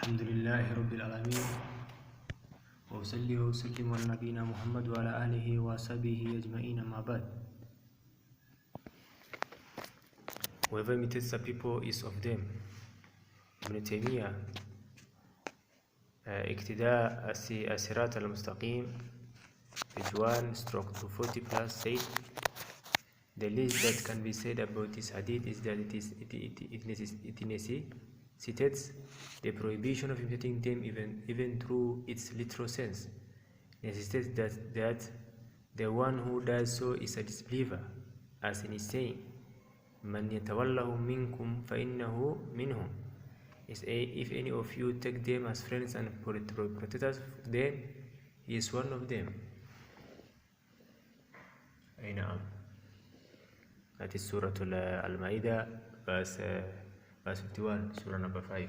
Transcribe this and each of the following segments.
الحمد لله رب العالمين وأصلي وأسلم على نبينا محمد وعلى آله وصحبه أجمعين أما بعد. Whoever imitates the people is of them. ابن تيمية اقتداء الصراط المستقيم page 1/240+ said the least that can be said about this hadith is that it necessitates the prohibition of imitating them even through its literal sense. Necessitates that the one who does so is a disbeliever, as in his saying, "Man yatawallahu minkum fa innahu minhum." If any of you take them as friends and protectors for them, he is one of them. That is Surah Al-Ma'idah, verse 51, Surah number 5.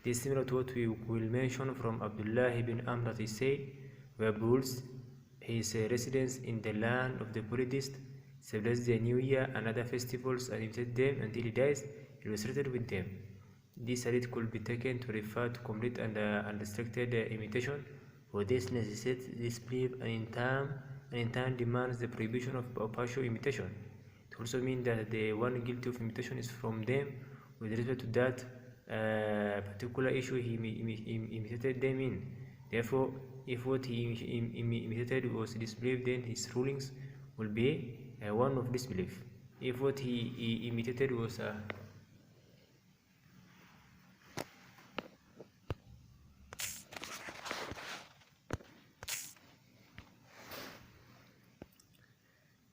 This is similar to what we will mention from Abdullah ibn Amr that he said, where bulls his residence in the land of the polytheists, celebrates the New Year and other festivals and imitates them until he dies, illustrated with them. This hadith could be taken to refer to complete and unrestricted imitation, for this necessitates disbelief and in turn demands the prohibition of partial imitation. It also means that the one guilty of imitation is from them with respect to that particular issue he imitated them in. Therefore, if what he imitated was disbelief, then his rulings will be one of disbelief. If what he imitated was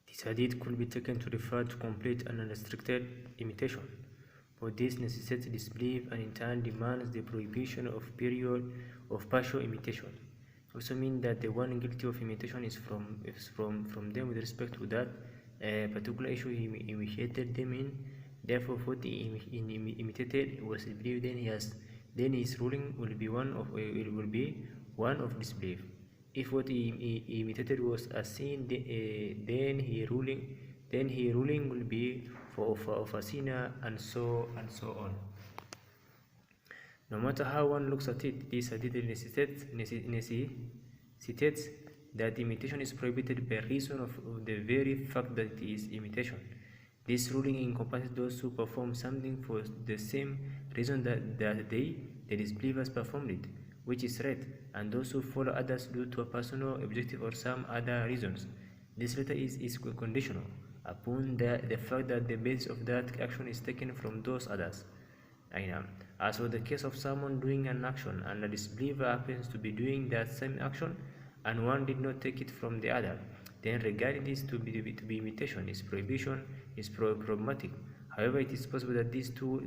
this hadith could be taken to refer to complete and unrestricted imitation, for this necessitates disbelief and in turn demands the prohibition of partial imitation. It also means that the one guilty of imitation is from them with respect to that particular issue he imitated them in. Therefore, what he imitated was disbelief, then his ruling will be one of disbelief. If what he imitated was a sin, then he ruling will be of a sinner, and so on. No matter how one looks at it, this hadith necessitates that imitation is prohibited by reason of the very fact that it is imitation. This ruling encompasses those who perform something for the same reason that the disbelievers performed it, which is right, and those who follow others due to a personal objective or some other reasons. This latter is conditional upon the fact that the basis of that action is taken from those others. As for the case of someone doing an action and a disbeliever happens to be doing that same action and one did not take it from the other, then regarding this to be imitation, its prohibition is problematic. However, it is possible that these two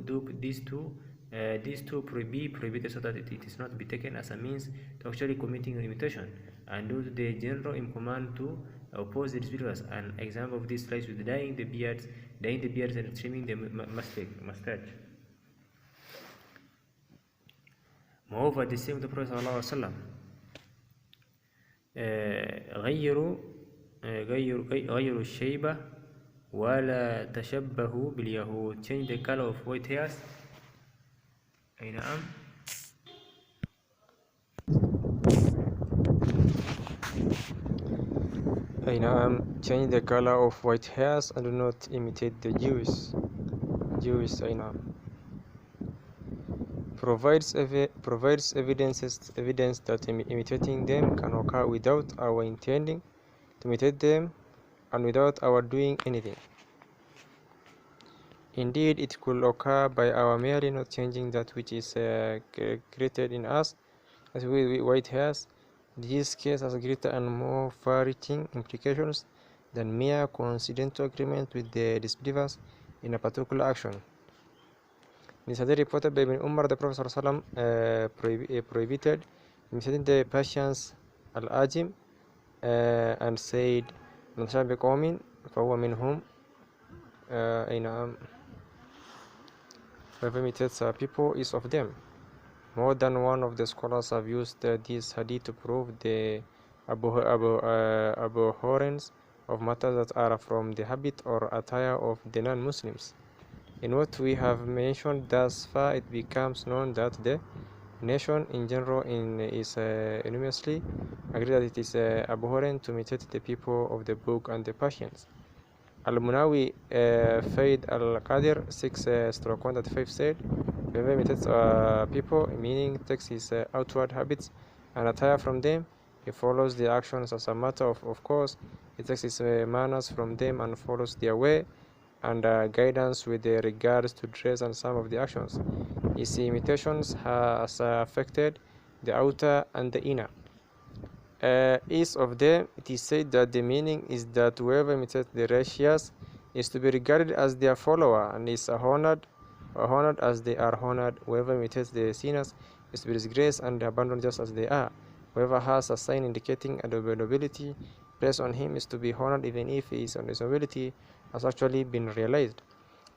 be prohibited so that it is not be taken as a means to actually committing an imitation, and due to the general command to oppose the disbelievers. An example of this lies with dyeing the beards and trimming the mustache. Moreover, the same of the Prophet ﷺ, غيروا الشيبة ولا تشبهوا باليهود. Change the color of white hairs. Change the color of white hairs and do not imitate the Jews. Provides evidence that imitating them can occur without our intending to imitate them and without our doing anything. Indeed, it could occur by our merely not changing that which is created in us, as with white hairs. This case has greater and more far-reaching implications than mere coincidental agreement with the disbelievers in a particular action. In this hadith reported by Ibn Umar, the Prophet ﷺ prohibited imitating the Persians al-Ajim and said, "Man tashabbaha biqawmin fahuwa minhum." Whoever imitates people is of them. More than one of the scholars have used this hadith to prove the abhorrence of matters that are from the habit or attire of the non-Muslims. In what we have mentioned thus far, it becomes known that the nation in general is unanimously agreed that it is abhorrent to imitate the people of the book and the Persians. Al-Munawi Faid Al-Qadir 6-135 said, whoever imitates people, meaning takes his outward habits and attire from them, he follows their actions as a matter of course, he takes his manners from them and follows their way and guidance with regards to dress and some of the actions. His imitations has affected the outer and the inner. Each of them, it is said that the meaning is that whoever imitates the righteous is to be regarded as their follower and is honored as they are honored. Whoever imitates the sinners is to be disgraced and abandoned just as they are. Whoever has a sign indicating a nobility placed on him is to be honored even if his nobility has actually been realized.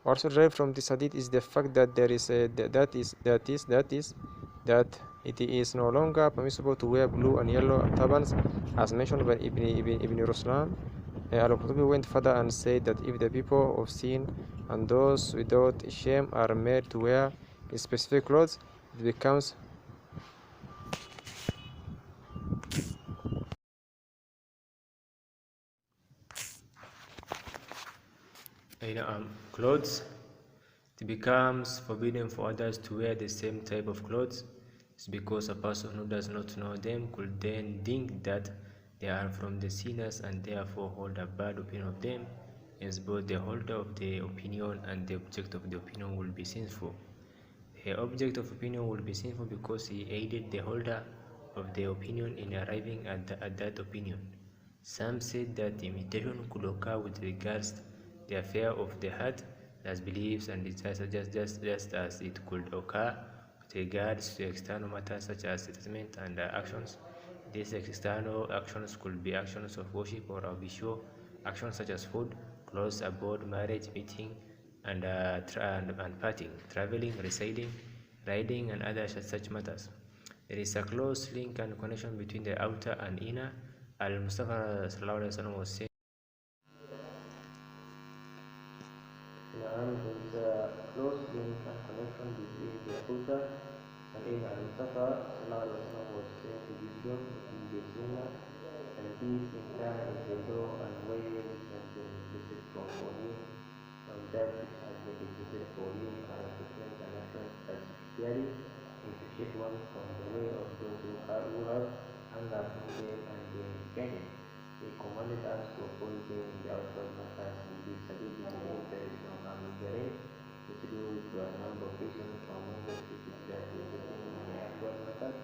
Also derived from this hadith is the fact that there is a, that it is no longer permissible to wear blue and yellow turbans, as mentioned by Ibn Ruslan. Al-Qurtubi went further and said that if the people of sin and those without shame are made to wear specific clothes, it becomes clothes, it becomes forbidden for others to wear the same type of clothes. It's because a person who does not know them could then think that they are from the sinners and therefore hold a bad opinion of them, as both the holder of the opinion and the object of the opinion will be sinful. The object of opinion will be sinful because he aided the holder of the opinion in arriving at that opinion. Some said that imitation could occur with regards to the affair of the heart, as beliefs and desires, just as it could occur with regards to external matters such as statement and actions. These external actions could be actions of worship or of visual actions such as food, clothes, abode, marriage, meeting, and parting, traveling, residing, riding, and other such matters. There is a close link and connection between the outer and inner. Al-Mustafa was saying, there is a close link and connection between the outer and inner. Al-Mustafa was saying the division between the sinner and this in turn is the door and way which has been implicit for him, and that which has been implicit for him are assessment and actions that clearly differentiate one from the way of those who have anger from them and they defend it. He commanded us to oppose them in the outward matters and this hadith is an interest from Al-Mujarid, which do with a number of reasons among which it is that the in the outward matters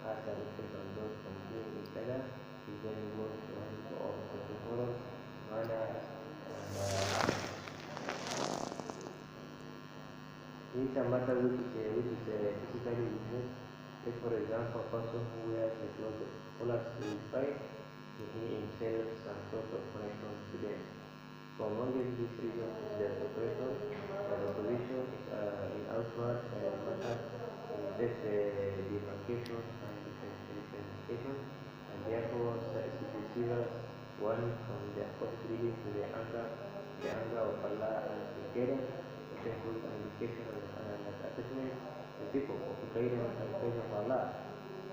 as a reference on those from doing each other is very good to him of the moral manners and it's a matter which is physically witnessed. Take for example, a person who wears the clothes of scholars is right, he himself some sort of connection to them. So among these reasons is that opposition in outward matters is demarcation and differentiation, and therefore it receives one from the opposite reading to the anger of Allah and the guidance, which includes an indication and attachment to people of the guidance and praise of Allah.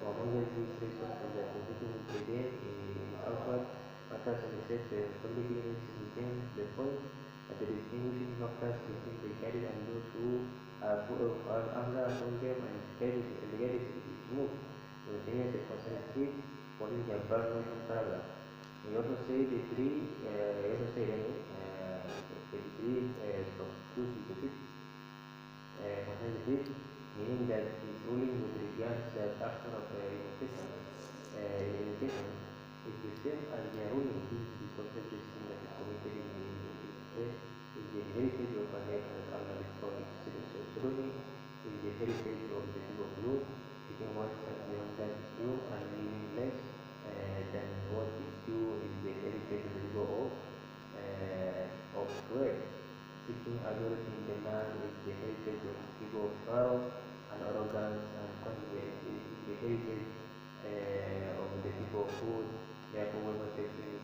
So among these reasons is that the people in outward matters and said publicly within the point that the distinguishing factors between the guided and those who are full of anger upon them and the guided is moved. So the thing is a concentrate for the environmental paragraph. We also say the three, the three from 2 to 6 concerns this, meaning that his ruling with regards to the action of imitation is the same as the ruling due to the concept system that is committed in the is the heritage of a nation that Allah is calling ceremony, is the heritage of the people of you, taking one step beyond that is you and living less than what is due is the heritage of the people of Kuwait. Seeking authority in the land is the heritage of the people of power and arrogance and confidence is the heritage of the people of food. Therefore, we must take any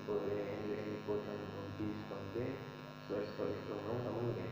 portion of this from them so as to from among them.